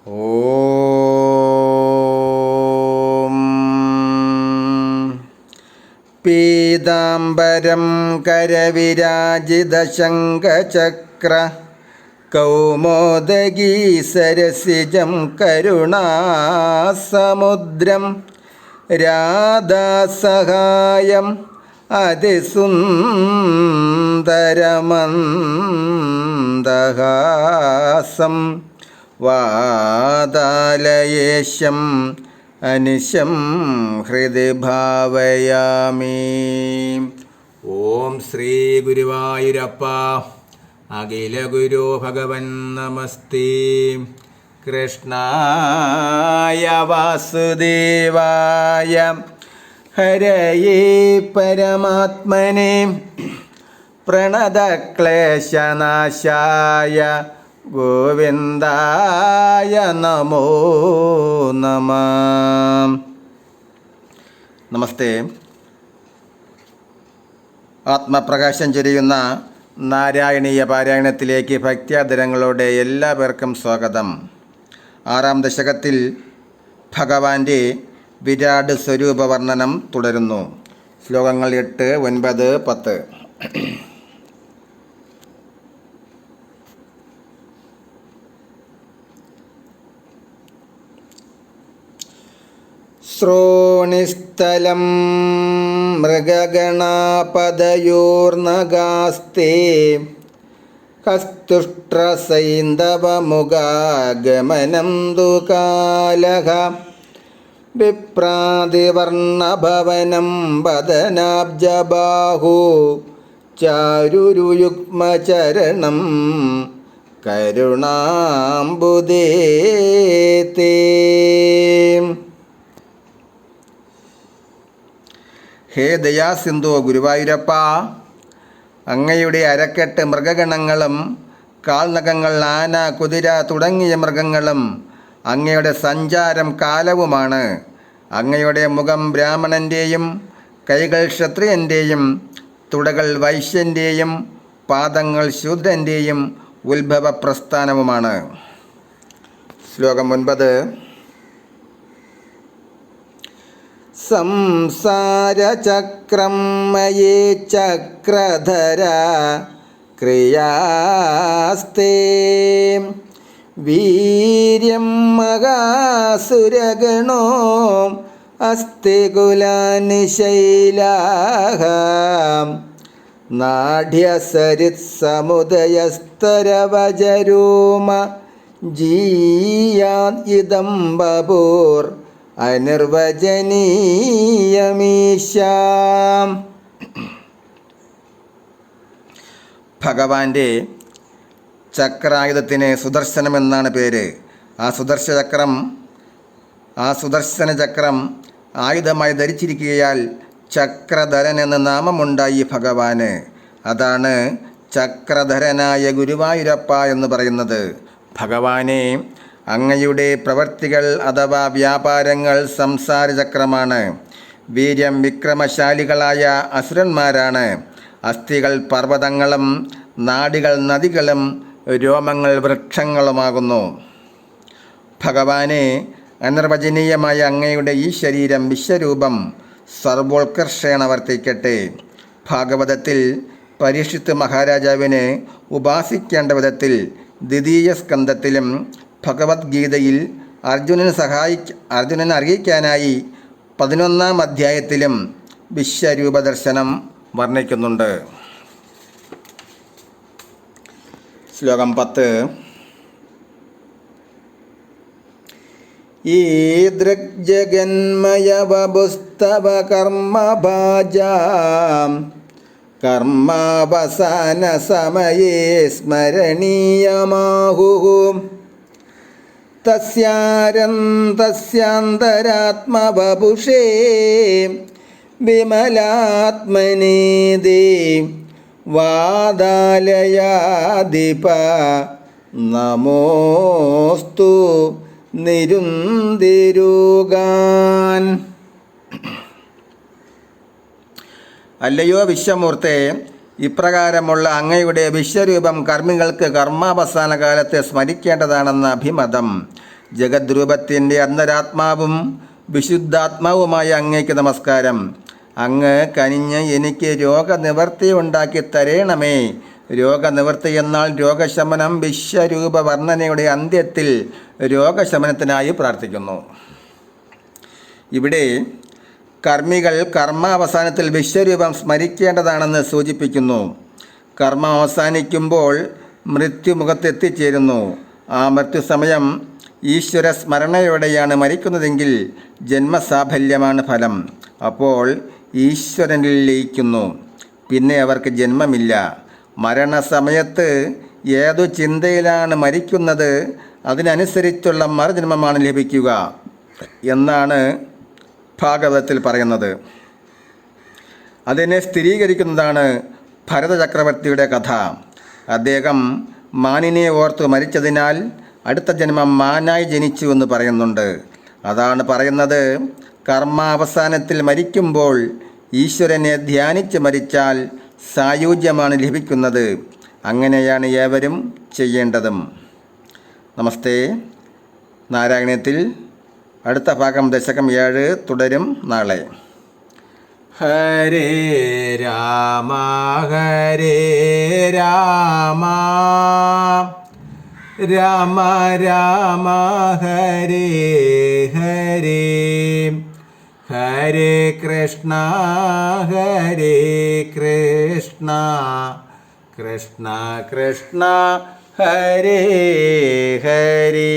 ഓം പീതാംബരം കരവിരാജിതശംഖചക്ര കൗമോദഗീ സരസിജം കരുണാസമുദ്രം രാധാസഹായം അതിസുന്ദരമന്ദഹാസം വാതാലയേശം അനിശം ഹൃദി ഭാവയാമി. ഓം ശ്രീ ഗുരുവായൂരപ്പ അഖില ഗുരു ഭഗവൻ നമസ്തേ. കൃഷ്ണായ വാസുദേവായ ഹരയേ പരമാത്മനെ പ്രണതക്ലേശനാശായ ഗോവിന്ദായ നമോ നമഃ. നമസ്തേ. ആത്മപ്രകാശം ചൊരിയുന്ന നാരായണീയ പാരായണത്തിലേക്ക് ഭക്ത്യാദരങ്ങളോടെ എല്ലാവർക്കും സ്വാഗതം. 6-ാം ദശകത്തിൽ ഭഗവാന്റെ വിരാട് സ്വരൂപ വർണ്ണനം തുടരുന്നു. ശ്ലോകങ്ങൾ 8, 9, 10. ശ്രോണിസ്ഥലം മൃഗഗണാപദയോർനഗാസ്തേ കസ്തുഷ്ട്രസൈന്ദവമുഖാഗമനം ദുകാലഃ വിപ്രാതിവർണഭവനം വദനാബ്ജബാഹു ചാരുരുയുഗ്മചരണം കരുണാംബുദേ തേ. ഹേ ദയാസിന്ധു ഗുരുവായൂരപ്പ, അങ്ങയുടെ അരക്കെട്ട് മൃഗഗണങ്ങളും കാൽനഖങ്ങൾ ആന, കുതിര തുടങ്ങിയ മൃഗങ്ങളും അങ്ങയുടെ സഞ്ചാരം കാലവുമാണ്. അങ്ങയുടെ മുഖം ബ്രാഹ്മണൻ്റെയും കൈകൾ ക്ഷത്രിയൻ്റെയും തുടകൾ വൈശ്യൻ്റെയും പാദങ്ങൾ ശൂദ്രൻ്റെയും ഉത്ഭവ പ്രസ്ഥാനവുമാണ്. ശ്ലോകം 9. സംസാരചക്രം മയേ ചക്രധര ക്രിയാസ്തേ വീര്യം മഹാസുരഗണോ അസ്തി കുലാനി ശൈലാഃ നാഢ്യസരിത് സമുദയസ്തരവജരോമ ജീയാദ് ഇദം ബഭൂർ അനിർവചനീയമീശാം. ഭഗവാന്റെ ചക്രായുധത്തിന് സുദർശനം എന്നാണ് പേര്. ആ സുദർശന ചക്രം ആയുധമായി ധരിച്ചിരിക്കുകയാൽ ചക്രധരൻ എന്ന നാമമുണ്ടായി ഭഗവാന്. അതാണ് ചക്രധരനായ ഗുരുവായൂരപ്പ എന്ന് പറയുന്നത്. ഭഗവാനെ, അങ്ങയുടെ പ്രവർത്തികൾ അഥവാ വ്യാപാരങ്ങൾ സംസാരചക്രമാണ്. വീര്യം വിക്രമശാലികളായ അസുരന്മാരാണ്. അസ്ഥികൾ പർവ്വതങ്ങളും നാഡികൾ നദികളും രോമങ്ങൾ വൃക്ഷങ്ങളുമാകുന്നു. ഭഗവാനെ, അനിർവചനീയമായ അങ്ങയുടെ ഈ ശരീരം വിശ്വരൂപം സർവോത്കർഷേണ വർത്തിക്കട്ടെ. ഭാഗവതത്തിൽ പരീക്ഷിത്ത് മഹാരാജാവിന് ഉപാസിക്കേണ്ട വിധത്തിൽ 2ാം സ്കന്ധത്തിലും ഭഗവത്ഗീതയിൽ അർജുനനെ അറിയിക്കാനായി 11-ാം അധ്യായത്തിലും വിശ്വരൂപ ദർശനം വർണ്ണിക്കുന്നുണ്ട്. ശ്ലോകം 10. ഈദൃഗ്ജഗന്മയവപുസ്തവ കർമ്മഭാജാം കർമാവസാന സമയേ സ്മരണീയമാഹുഃ തസ്യാന്തരാത്മവപുഷേ വിമലാത്മനേദേ വാദാലയാധിപ നമോസ്തു നിരുന്തിരുഗാൻ. അല്ലയോ വിശ്വമൂർത്തേ, ഇപ്രകാരമുള്ള അങ്ങയുടെ വിശ്വരൂപം കർമ്മികൾക്ക് കർമാവസാന കാലത്തെ സ്മരിക്കേണ്ടതാണെന്ന അഭിമതം ജഗദ്രൂപത്തിൻ്റെ അന്തരാത്മാവും വിശുദ്ധാത്മാവുമായ അങ്ങേക്ക് നമസ്കാരം. അങ്ങ് കനിഞ്ഞ് എനിക്ക് രോഗനിവൃത്തി ഉണ്ടാക്കി തരേണമേ. രോഗനിവൃത്തി എന്നാൽ രോഗശമനം. വിശ്വരൂപ വർണ്ണനയുടെ അന്ത്യത്തിൽ രോഗശമനത്തിനായി പ്രാർത്ഥിക്കുന്നു. ഇവിടെ കർമ്മികൾ കർമാവസാനത്തിൽ വിശ്വരൂപം സ്മരിക്കേണ്ടതാണെന്ന് സൂചിപ്പിക്കുന്നു. കർമ്മം അവസാനിക്കുമ്പോൾ മൃത്യുമുഖത്തെത്തിച്ചേരുന്നു. ആ മൃത്യുസമയം ഈശ്വര സ്മരണയോടെയാണ് മരിക്കുന്നതെങ്കിൽ ജന്മസാഫല്യമാണ് ഫലം. അപ്പോൾ ഈശ്വരനിൽ ലയിക്കുന്നു. പിന്നെ അവർക്ക് ജന്മമില്ല. മരണസമയത്ത് ഏതു ചിന്തയിലാണ് മരിക്കുന്നത് അതിനനുസരിച്ചുള്ള മറുജന്മമാണ് ലഭിക്കുക എന്നാണ് ഭാഗവതത്തിൽ പറയുന്നത്. അതിനെ സ്ഥിരീകരിക്കുന്നതാണ് ഭരതചക്രവർത്തിയുടെ കഥ. അദ്ദേഹം മാനിനെ ഓർത്ത് മരിച്ചതിനാൽ അടുത്ത ജന്മം മാനായി ജനിച്ചു എന്ന് പറയുന്നുണ്ട്. അതാണ് പറയുന്നത്, കർമാവസാനത്തിൽ മരിക്കുമ്പോൾ ഈശ്വരനെ ധ്യാനിച്ച് മരിച്ചാൽ സായുജ്യമാണ് ലഭിക്കുന്നത്. അങ്ങനെയാണ് ഏവരും ചെയ്യേണ്ടതും. നമസ്തേ. നാരായണീയത്തിൽ അടുത്ത ഭാഗം ദശകം 7 തുടരും നാളെ. ഹരേ രാമ ഹരേ രാമ രാമ രാമ ഹരേ ഹരേ ഹരേ കൃഷ്ണ കൃഷ്ണ കൃഷ്ണ ഹരേ ഹരേ.